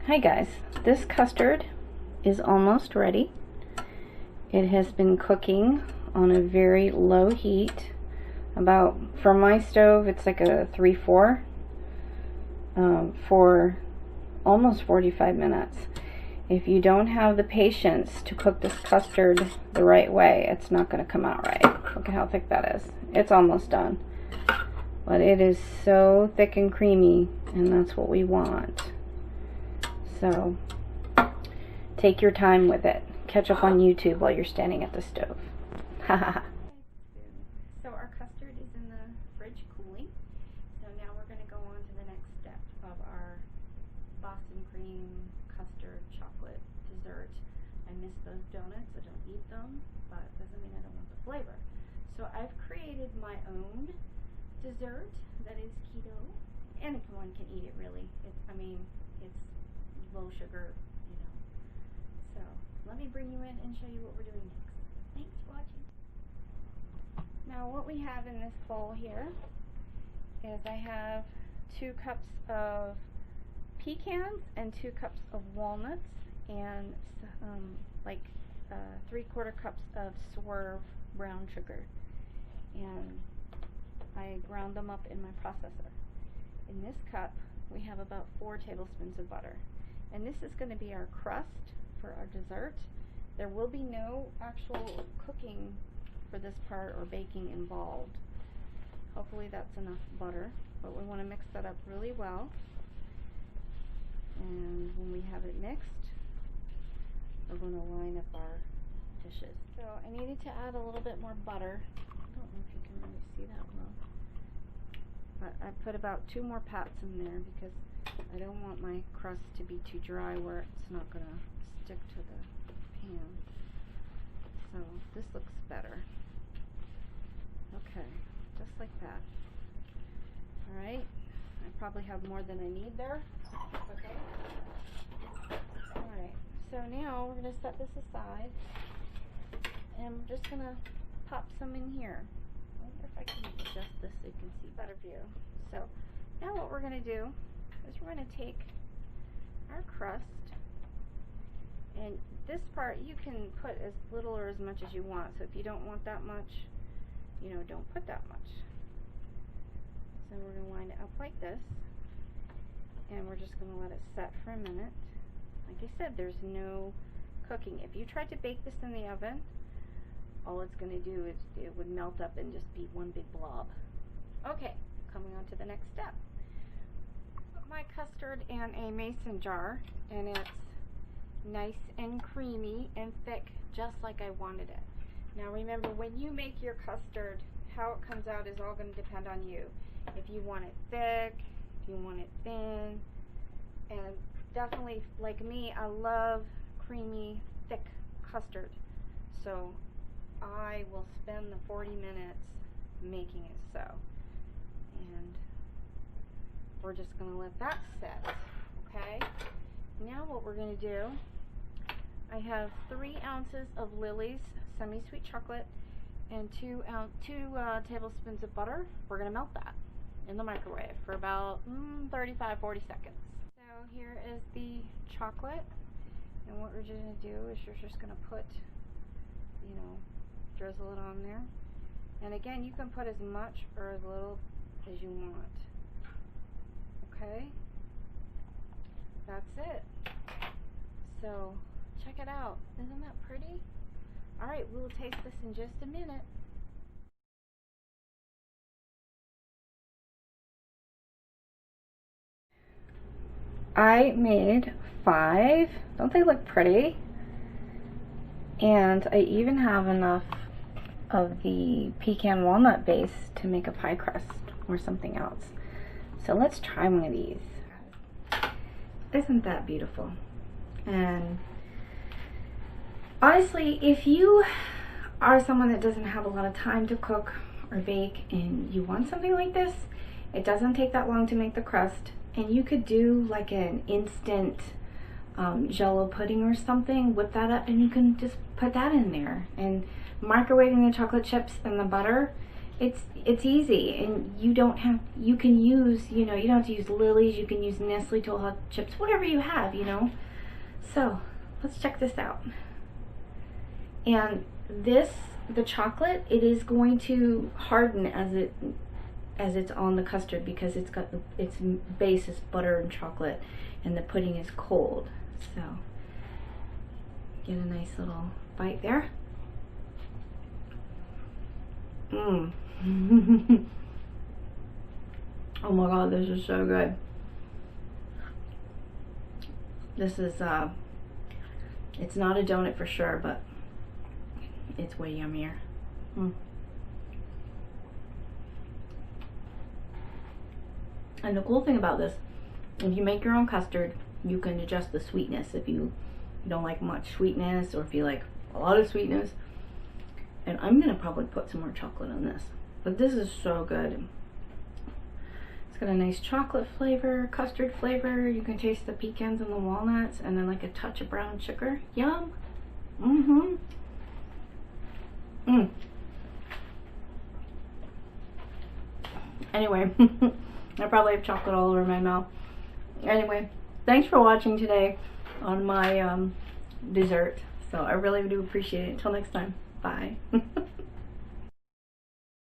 Hi guys, this custard is almost ready. It has been cooking on a very low heat. About, for my stove, it's like a 3-4 for almost 45 minutes. If you don't have the patience to cook this custard the right way, it's not going to come out right. Look at how thick that is. It's almost done. But it is so thick and creamy, and that's what we want. So, take your time with it. Catch up on YouTube while you're standing at the stove. So our custard is in the fridge cooling. So now we're going to go on to the next step of our Boston cream custard chocolate dessert. I miss those donuts. I don't eat them, but it doesn't mean I don't want the flavor. So I've created my own dessert that is keto. Anyone can eat it, really. It's low sugar, you know. So let me bring you in and show you what we're doing next. Thanks for watching. Now what we have in this bowl here is I have 2 cups of pecans and 2 cups of walnuts and 3/4 cups of Swerve brown sugar, and I ground them up in my processor. In this cup we have about 4 tablespoons of butter. And this is going to be our crust for our dessert. There will be no actual cooking for this part or baking involved. Hopefully that's enough butter, but we want to mix that up really well. And when we have it mixed, we're going to line up our dishes. So I needed to add a little bit more butter. I don't know if you can really see that well. But I put about 2 more pats in there because I don't want my crust to be too dry where it's not going to stick to the pan. So this looks better. Okay, just like that. Alright, I probably have more than I need there. Okay. Alright, so now we're going to set this aside. And I'm just going to pop some in here. I wonder if I can adjust this so you can see better view. So now what we're going to do is we're going to take our crust, and this part you can put as little or as much as you want. So if you don't want that much, you know, don't put that much. So we're going to line it up like this, and we're just going to let it set for a minute. Like I said, there's no cooking. If you tried to bake this in the oven, all it's going to do is it would melt up and just be one big blob. Okay, coming on to the next step. Put my custard in a mason jar, and it's nice and creamy and thick, just like I wanted it. Now remember, when you make your custard, how it comes out is all going to depend on you. If you want it thick, if you want it thin, and definitely, like me, I love creamy, thick custard. So I will spend the 40 minutes making it so. And we're just going to let that set. Okay? Now what we're going to do, I have 3 ounces of Lily's semi-sweet chocolate and 2 tablespoons of butter. We're going to melt that in the microwave for about 35-40 seconds. So here is the chocolate, and what we're going to do is you're just going to put, you know, drizzle it on there. And again, you can put as much or as little as you want. Okay? That's it. So, check it out. Isn't that pretty? Alright, we'll taste this in just a minute. I made 5. Don't they look pretty? And I even have enough of the pecan walnut base to make a pie crust or something else. So let's try one of these. Isn't that beautiful? And honestly, if you are someone that doesn't have a lot of time to cook or bake and you want something like this, it doesn't take that long to make the crust, and you could do like an instant Jell-O pudding or something, whip that up, and you can just put that in there. And microwaving the chocolate chips and the butter it's easy, and you can use, you don't have to use Lily's, you can use Nestle Toll Hot Chips, whatever you have, So let's check this out. And the chocolate, it is going to harden as it's on the custard, because its base is butter and chocolate, and the pudding is cold. So get a nice little bite there. Mmm. Oh my god, this is so good. This is it's not a donut for sure, but it's way yummier. And the cool thing about this, if you make your own custard, you can adjust the sweetness if you don't like much sweetness, or if you like a lot of sweetness. And I'm gonna probably put some more chocolate on this, but this is so good. It's got a nice chocolate flavor, custard flavor. You can taste the pecans and the walnuts, and then like a touch of brown sugar. Yum. Anyway, I probably have chocolate all over my mouth. Anyway, thanks for watching today on my dessert. So I really do appreciate it. Until next time, bye.